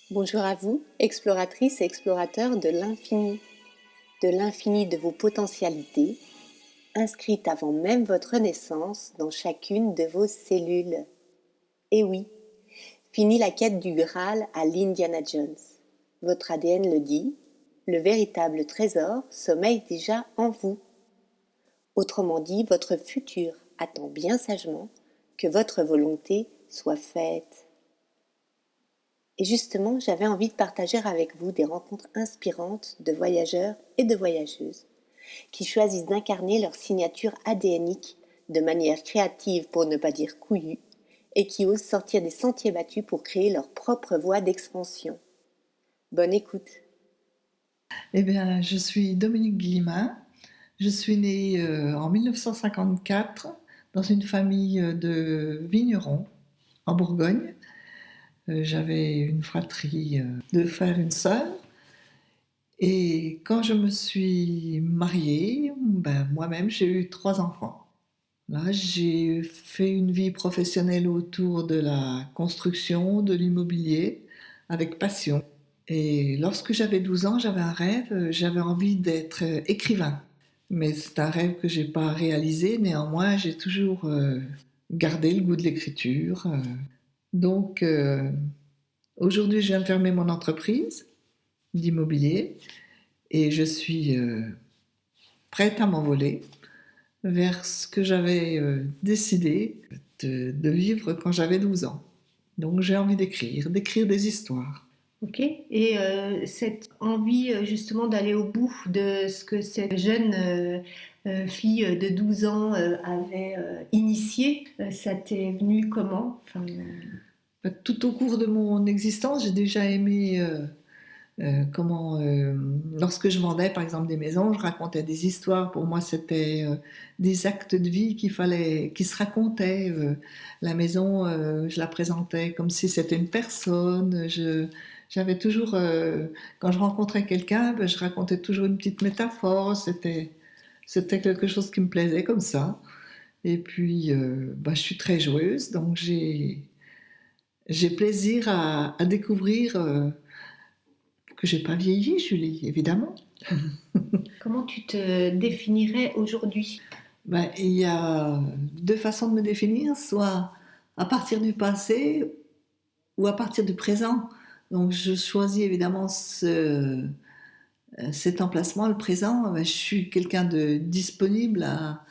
Bonjour à vous, exploratrices et explorateurs de l'infini de vos potentialités, inscrites avant même votre naissance dans chacune de vos cellules. Et oui, fini la quête du Graal à l'Indiana Jones. Votre ADN le dit, le véritable trésor sommeille déjà en vous. Autrement dit, votre futur attend bien sagement que votre volonté soit faite. Et justement, j'avais envie de partager avec vous des rencontres inspirantes de voyageurs et de voyageuses qui choisissent d'incarner leur signature ADNique de manière créative pour ne pas dire couillue et qui osent sortir des sentiers battus pour créer leur propre voie d'expansion. Bonne écoute. Eh bien, je suis Dominique Guillemin. Je suis née en 1954 dans une famille de vignerons en Bourgogne. J'avais une fratrie de frères et une sœur. Et quand je me suis mariée, moi-même, j'ai eu 3 enfants. Là, j'ai fait une vie professionnelle autour de la construction, de l'immobilier, avec passion. Et lorsque j'avais 12 ans, j'avais un rêve, j'avais envie d'être écrivain. Mais c'est un rêve que je n'ai pas réalisé, néanmoins, j'ai toujours gardé le goût de l'écriture. Donc, aujourd'hui, je viens de fermer mon entreprise d'immobilier et je suis prête à m'envoler vers ce que j'avais décidé de vivre quand j'avais 12 ans. Donc j'ai envie d'écrire des histoires. Ok, et cette envie justement d'aller au bout de ce que cette jeune fille de 12 ans avait initié, ça t'est venu comment? Tout au cours de mon existence, j'ai déjà aimé lorsque je vendais par exemple des maisons, je racontais des histoires. Pour moi, c'était des actes de vie qui se racontaient. La maison, je la présentais comme si c'était une personne. J'avais toujours, quand je rencontrais quelqu'un, je racontais toujours une petite métaphore. C'était quelque chose qui me plaisait comme ça. Et puis, je suis très joueuse, donc j'ai plaisir à découvrir que j'ai pas vieilli, Julie, évidemment. Comment tu te définirais aujourd'hui? Il y a 2 façons de me définir, soit à partir du passé ou à partir du présent. Donc je choisis évidemment cet emplacement, le présent. Je suis quelqu'un de disponible à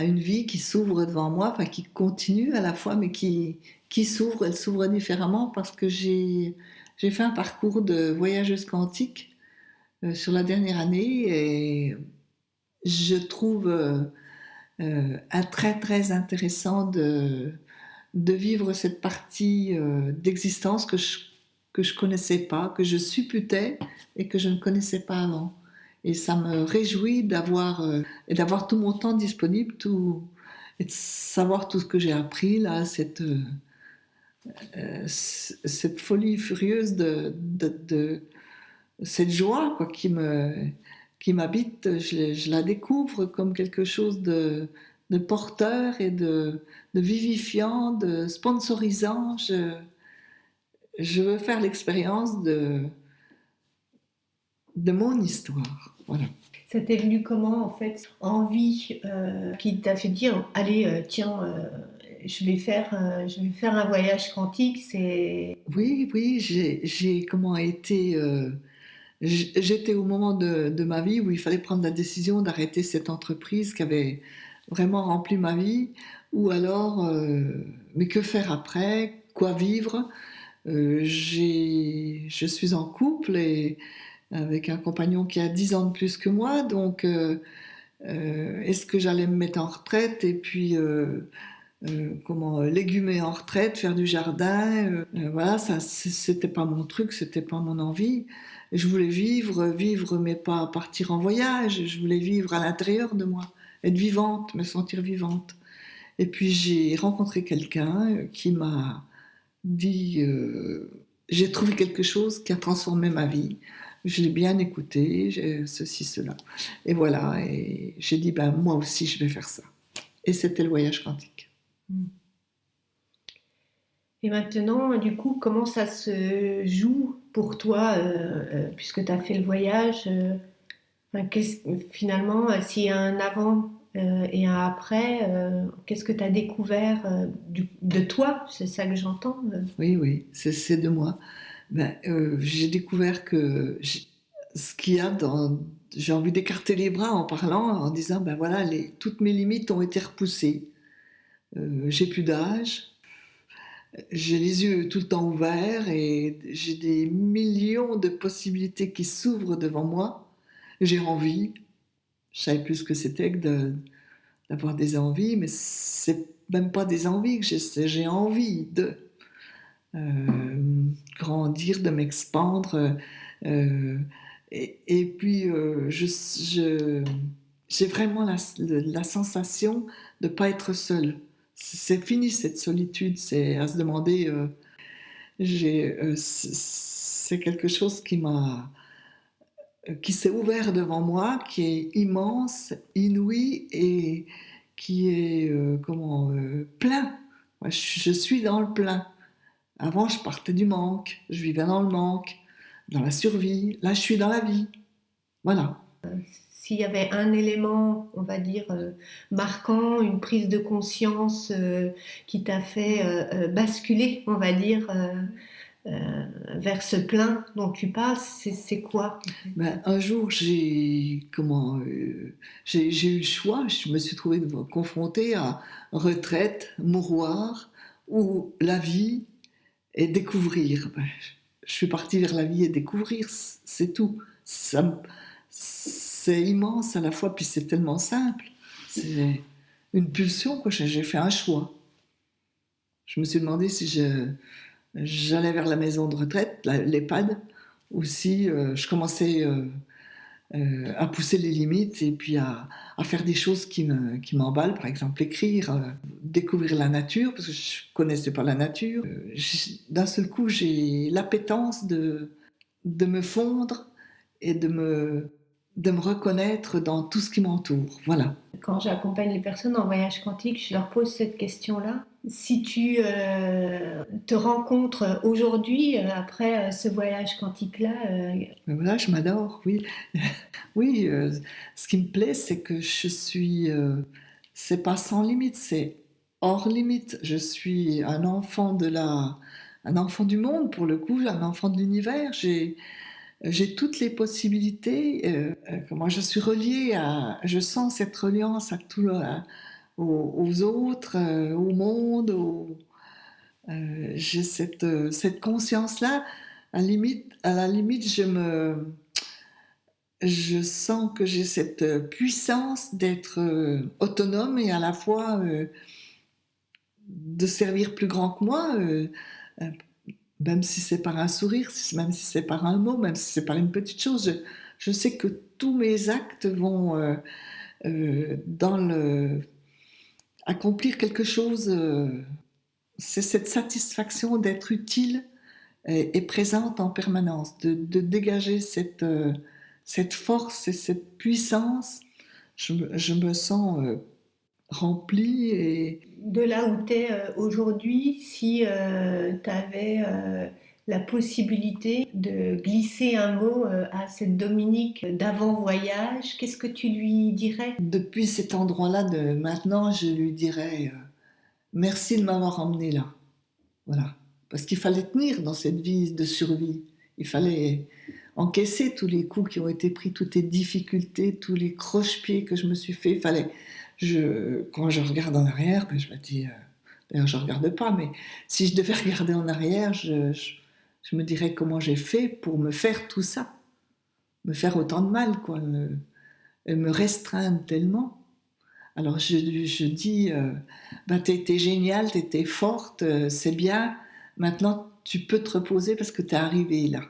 une vie qui s'ouvre devant moi, enfin qui continue à la fois, mais qui s'ouvre. Elle s'ouvre différemment parce que j'ai fait un parcours de voyageuse quantique sur la dernière année et je trouve très très intéressant de vivre cette partie d'existence que je connaissais pas, que je supputais et que je ne connaissais pas avant. Et ça me réjouit d'avoir tout mon temps disponible, et de savoir tout ce que j'ai appris là, cette folie furieuse de cette joie quoi, qui m'habite. Je la découvre comme quelque chose de porteur et de vivifiant, de sponsorisant. Je veux faire l'expérience de mon histoire. Voilà. Ça t'est venu comment en fait? Envie qui t'a fait dire allez je vais faire un voyage quantique. Oui, j'ai comment été. J'étais au moment de ma vie où il fallait prendre la décision d'arrêter cette entreprise qui avait vraiment rempli ma vie, ou alors, mais que faire après? Quoi vivre? Je suis en couple et avec un compagnon qui a 10 ans de plus que moi, donc est-ce que j'allais me mettre en retraite et puis légumer en retraite, faire du jardin, voilà, ça c'était pas mon truc, c'était pas mon envie. Je voulais vivre mais pas partir en voyage, je voulais vivre à l'intérieur de moi, être vivante, me sentir vivante. Et puis j'ai rencontré quelqu'un qui m'a dit j'ai trouvé quelque chose qui a transformé ma vie. Je l'ai bien écouté, ceci, cela. Et voilà, et j'ai dit, moi aussi, je vais faire ça. Et c'était le voyage quantique. Et maintenant, du coup, comment ça se joue pour toi, puisque tu as fait le voyage finalement, s'il y a un avant et un après, qu'est-ce que tu as découvert de toi? C'est ça que j'entends. Oui, c'est de moi. J'ai découvert que ce qu'il y a dans... J'ai envie d'écarter les bras en parlant, en disant, voilà, toutes mes limites ont été repoussées. J'ai plus d'âge, j'ai les yeux tout le temps ouverts et j'ai des millions de possibilités qui s'ouvrent devant moi. J'ai envie, je savais plus ce que c'était que d'avoir des envies, mais c'est même pas des envies que j'ai envie de grandir, de m'expandre. Et puis, j'ai vraiment la sensation de ne pas être seule. C'est fini cette solitude, c'est à se demander. C'est quelque chose qui s'est ouvert devant moi, qui est immense, inouï et qui est plein. Moi, je suis dans le plein. Avant, je partais du manque, je vivais dans le manque, dans la survie. Là, je suis dans la vie. Voilà. S'il y avait un élément, on va dire, marquant, une prise de conscience qui t'a fait basculer, on va dire, vers ce plein dont tu parles, c'est quoi? Un jour, j'ai eu le choix. Je me suis trouvée confrontée à retraite, mouroir, ou la vie et découvrir. Je suis partie vers la vie et découvrir, c'est tout. C'est immense à la fois, puis c'est tellement simple. C'est une pulsion, quoi. J'ai fait un choix. Je me suis demandé si j'allais vers la maison de retraite, l'EHPAD, ou si je commençais à pousser les limites et puis à faire des choses qui m'emballent, par exemple écrire, découvrir la nature, parce que je ne connaissais pas la nature. D'un seul coup, j'ai l'appétence de me fondre et de me reconnaître dans tout ce qui m'entoure. Voilà. Quand j'accompagne les personnes en voyage quantique, je leur pose cette question-là. Si tu te rencontres aujourd'hui, après ce voyage quantique-là... Voilà, je m'adore, oui. Oui, ce qui me plaît, c'est que je suis... c'est pas sans limite, c'est hors limite. Je suis un enfant un enfant du monde, pour le coup, un enfant de l'univers. J'ai toutes les possibilités. Comment je suis reliée je sens cette reliance aux autres, au monde. J'ai cette conscience-là. À la limite, je sens que j'ai cette puissance d'être autonome et à la fois de servir plus grand que moi. Même si c'est par un sourire, même si c'est par un mot, même si c'est par une petite chose, je sais que tous mes actes vont accomplir quelque chose. C'est cette satisfaction d'être utile et présente en permanence, de dégager cette force et cette puissance. Je me sens remplie et... De là où tu es aujourd'hui, si tu avais la possibilité de glisser un mot à cette Dominique d'avant-voyage, qu'est-ce que tu lui dirais? Depuis cet endroit-là, maintenant, je lui dirais merci de m'avoir emmené là. Voilà. Parce qu'il fallait tenir dans cette vie de survie. Il fallait encaisser tous les coups qui ont été pris, toutes les difficultés, tous les croche-pieds que je me suis fait. Quand je regarde en arrière, je me dis... D'ailleurs, je ne regarde pas, mais si je devais regarder en arrière, je me dirais comment j'ai fait pour me faire tout ça. Me faire autant de mal, quoi. Me restreindre tellement. Alors je dis, t'es géniale, t'es forte, c'est bien. Maintenant, tu peux te reposer parce que t'es arrivée là.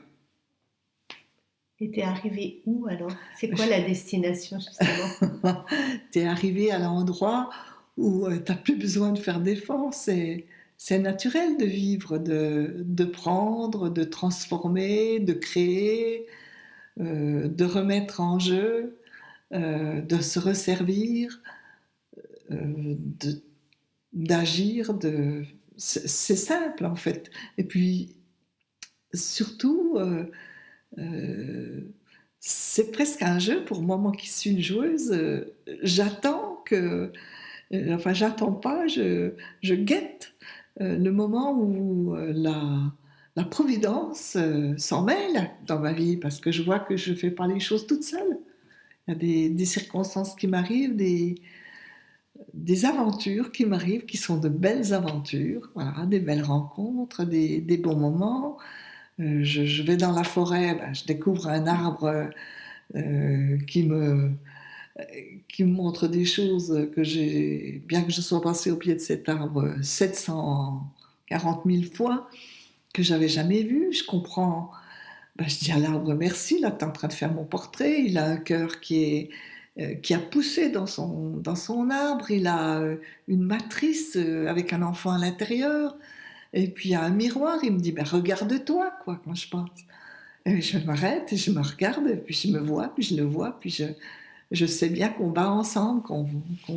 Et t'es arrivée où alors? C'est quoi la destination justement? T'es arrivée à l'endroit où t'as plus besoin de faire d'efforts. C'est naturel de vivre, de prendre, de transformer, de créer. de remettre en jeu, de se resservir, d'agir. C'est simple en fait. Et puis surtout, c'est presque un jeu pour moi qui suis une joueuse. J'attends que, enfin j'attends pas, je guette le moment où la providence s'en mêle dans ma vie, parce que je vois que je fais pas les choses toute seule. Il y a des circonstances qui m'arrivent, des aventures qui m'arrivent, qui sont de belles aventures, voilà, des belles rencontres, des bons moments. Je vais dans la forêt, ben, je découvre un arbre qui me montre des choses que j'ai, bien que je sois passée au pied de cet arbre 740 000 fois, que j'avais jamais vu. Je comprends. Ben, je dis à l'arbre merci, là tu es en train de faire mon portrait. Il a un cœur qui a poussé dans son arbre. Il a une matrice avec un enfant à l'intérieur. Et puis il y a un miroir. Il me dit ben, regarde-toi quoi quand je passe. Et je m'arrête et je me regarde. Et puis je me vois, puis je le vois, puis je sais bien qu'on va ensemble, qu'on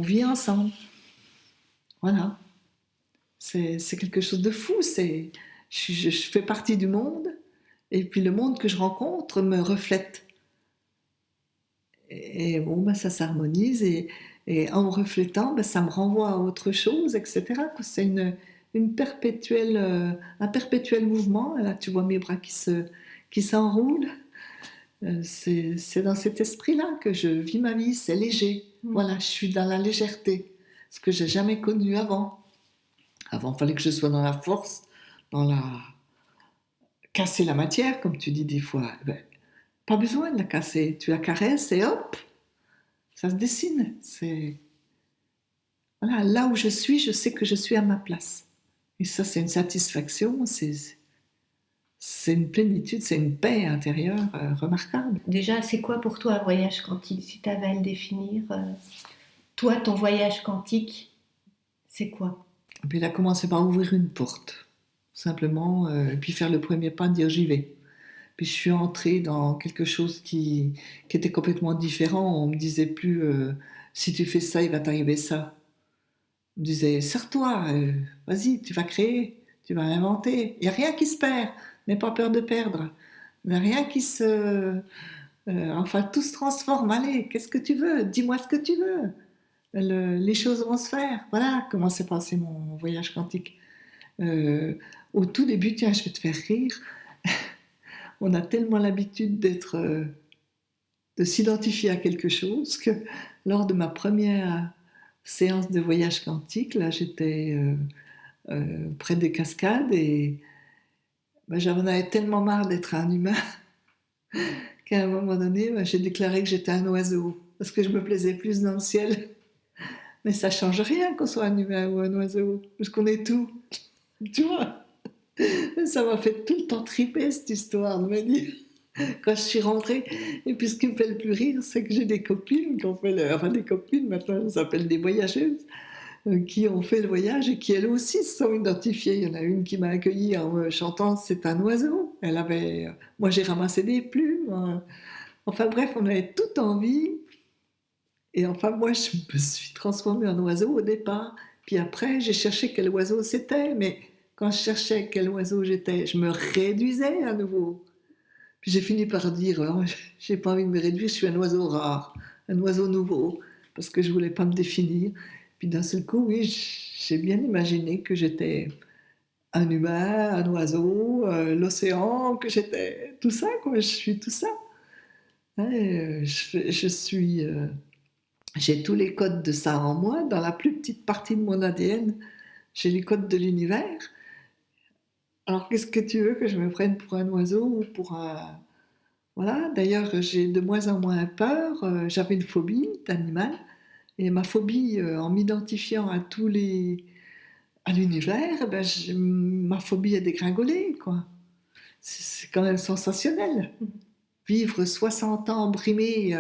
vit ensemble. Voilà. C'est quelque chose de fou. Je fais partie du monde. Et puis le monde que je rencontre me reflète. Et bon, ben, ça s'harmonise. Et en me reflétant, ben, ça me renvoie à autre chose, etc. C'est un perpétuel mouvement. Là, tu vois mes bras qui s'enroulent. C'est dans cet esprit-là que je vis ma vie. C'est léger. Voilà, je suis dans la légèreté. Ce que j'ai jamais connu avant. Avant, il fallait que je sois dans la force, dans la casser la matière, comme tu dis des fois. Ben, pas besoin de la casser. Tu la caresses et hop, ça se dessine. Voilà, là où je suis, je sais que je suis à ma place. Et ça, c'est une satisfaction, c'est une plénitude, c'est une paix intérieure remarquable. Déjà, c'est quoi pour toi un voyage quantique? Si tu avais à le définir, toi, ton voyage quantique, c'est quoi? Et puis il a commencé par ouvrir une porte, simplement, et puis faire le premier pas, dire j'y vais. Puis je suis entrée dans quelque chose qui était complètement différent. On me disait plus si tu fais ça, il va t'arriver ça. On me disait serre-toi, vas-y, tu vas créer, tu vas inventer. Il n'y a rien qui se perd, n'aie pas peur de perdre. Il n'y a rien qui se... enfin, tout se transforme. Allez, qu'est-ce que tu veux? Dis-moi ce que tu veux. Les choses vont se faire. Voilà comment s'est passé mon voyage quantique. Au tout début, tiens, je vais te faire rire. On a tellement l'habitude de s'identifier à quelque chose que lors de ma première séance de voyage quantique, là j'étais près des cascades et ben, j'en avais tellement marre d'être un humain qu'à un moment donné, ben, j'ai déclaré que j'étais un oiseau parce que je me plaisais plus dans le ciel. Mais ça change rien qu'on soit un humain ou un oiseau, parce qu'on est tout, tu vois. Ça m'a fait tout le temps triper cette histoire de me dire quand je suis rentrée. Et puis ce qui me fait le plus rire, c'est que j'ai des copines qui ont fait enfin des copines, maintenant elles s'appellent des voyageuses, qui ont fait le voyage et qui elles aussi se sont identifiées. Il y en a une qui m'a accueillie en me chantant c'est un oiseau. Elle avait, moi j'ai ramassé des plumes. Enfin bref, on avait tout envie. Et enfin moi je me suis transformée en oiseau au départ. Puis après j'ai cherché quel oiseau c'était, mais quand je cherchais quel oiseau j'étais, je me réduisais à nouveau. Puis j'ai fini par dire, oh, j'ai pas envie de me réduire, je suis un oiseau rare, un oiseau nouveau, parce que je voulais pas me définir. Puis d'un seul coup, oui, j'ai bien imaginé que j'étais un humain, un oiseau, l'océan, que j'étais tout ça, quoi. Je suis tout ça. Ouais, j'ai tous les codes de ça en moi. Dans la plus petite partie de mon ADN, j'ai les codes de l'univers. Alors, qu'est-ce que tu veux que je me prenne pour un oiseau ou pour un... Voilà, d'ailleurs, j'ai de moins en moins peur. J'avais une phobie d'animal. Et ma phobie, en m'identifiant à l'univers, eh ben, ma phobie a dégringolé, quoi. C'est quand même sensationnel. Vivre 60 ans brimé,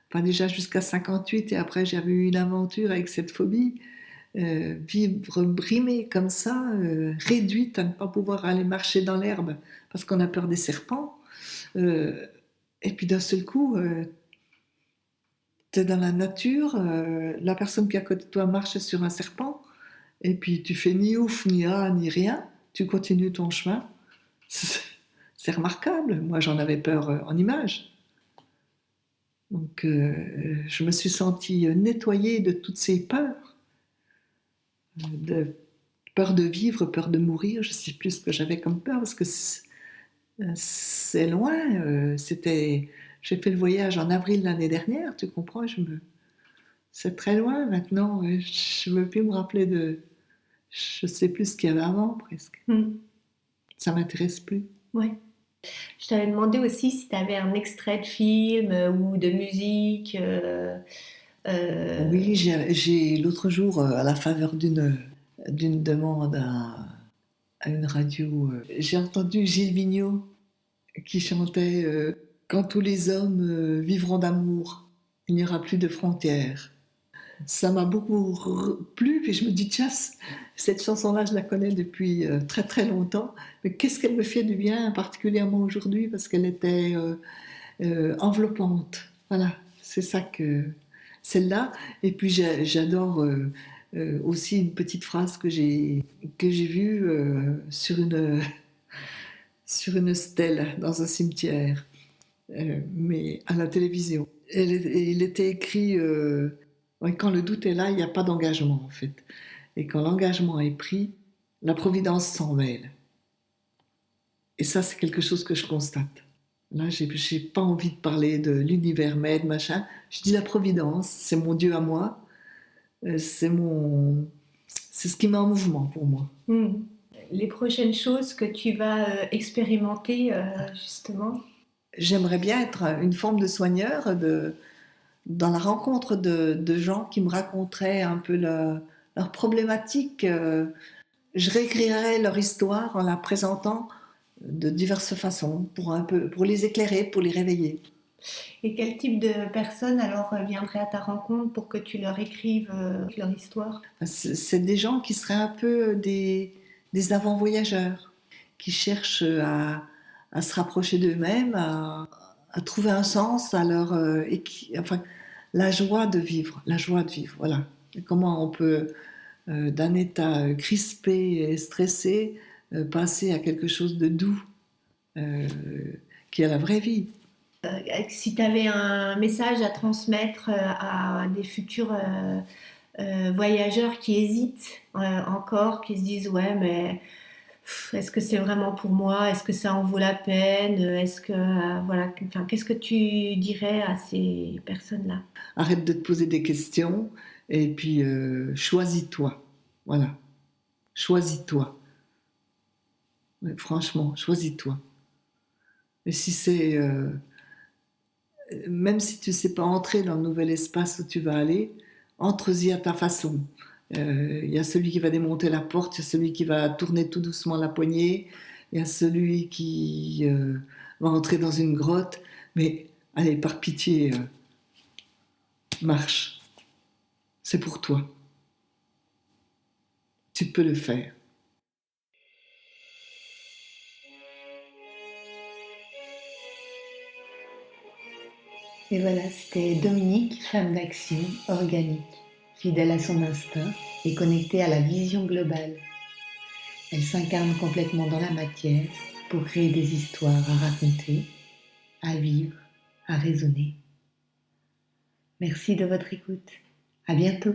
enfin déjà jusqu'à 58, et après j'avais eu une aventure avec cette phobie. Vivre brimée comme ça, réduite à ne pas pouvoir aller marcher dans l'herbe parce qu'on a peur des serpents, Et puis d'un seul coup, tu es dans la nature, la personne qui est à côté de toi marche sur un serpent, et puis tu fais ni ouf, ni ah, ni rien, tu continues ton chemin. C'est remarquable. Moi, j'en avais peur en image. Donc, je me suis sentie nettoyée de toutes ces peurs, de peur de vivre, peur de mourir. Je ne sais plus ce que j'avais comme peur, parce que c'est loin. J'ai fait le voyage en avril l'année dernière, tu comprends, c'est très loin maintenant. Je ne veux plus me rappeler je ne sais plus ce qu'il y avait avant, presque. Ça ne m'intéresse plus. Ouais. Je t'avais demandé aussi si tu avais un extrait de film ou de musique. Oui, j'ai l'autre jour, à la faveur d'une demande à une radio, j'ai entendu Gilles Vigneault qui chantait Quand tous les hommes vivront d'amour, il n'y aura plus de frontières. Ça m'a beaucoup plu, puis je me dis, tiens, cette chanson-là, je la connais depuis très très longtemps, mais qu'est-ce qu'elle me fait du bien, particulièrement aujourd'hui, parce qu'elle était enveloppante. Voilà, c'est ça que celle-là. Et puis j'adore aussi une petite phrase que j'ai vue sur une stèle dans un cimetière, mais à la télévision. Il était écrit ouais, quand le doute est là, il n'y a pas d'engagement en fait. Et quand l'engagement est pris, la providence s'en mêle. Et ça, c'est quelque chose que je constate. Là, j'ai pas envie de parler de l'univers med, machin. Je dis la providence, c'est mon Dieu à moi. C'est ce qui met en mouvement pour moi. Les prochaines choses que tu vas expérimenter, justement? J'aimerais bien être une forme de soigneur, dans la rencontre de gens qui me raconteraient un peu leurs problématiques. Je réécrirais leur histoire en la présentant de diverses façons pour les éclairer, pour les réveiller. Et quel type de personnes alors viendraient à ta rencontre pour que tu leur écrives leur histoire? C'est des gens qui seraient un peu des avant-voyageurs, qui cherchent à se rapprocher d'eux-mêmes, à trouver un sens à leur enfin la joie de vivre, voilà. Et comment on peut d'un état crispé et stressé passer à quelque chose de doux, qui est la vraie vie. Si tu avais un message à transmettre à des futurs voyageurs qui hésitent encore, qui se disent ouais mais est-ce que c'est vraiment pour moi? Est-ce que ça en vaut la peine? Est-ce que voilà, enfin, qu'est-ce que tu dirais à ces personnes-là? Arrête de te poser des questions et puis choisis-toi. Voilà, choisis-toi. Ouais, franchement, choisis-toi. Et si c'est même si tu ne sais pas entrer dans le nouvel espace où tu vas aller, entre-y à ta façon. Il y a celui qui va démonter la porte, il y a celui qui va tourner tout doucement la poignée, il y a celui qui va entrer dans une grotte. Mais allez, par pitié, marche. C'est pour toi. Tu peux le faire. Et voilà, c'était Dominique, femme d'action, organique, fidèle à son instinct et connectée à la vision globale. Elle s'incarne complètement dans la matière pour créer des histoires à raconter, à vivre, à raisonner. Merci de votre écoute. À bientôt.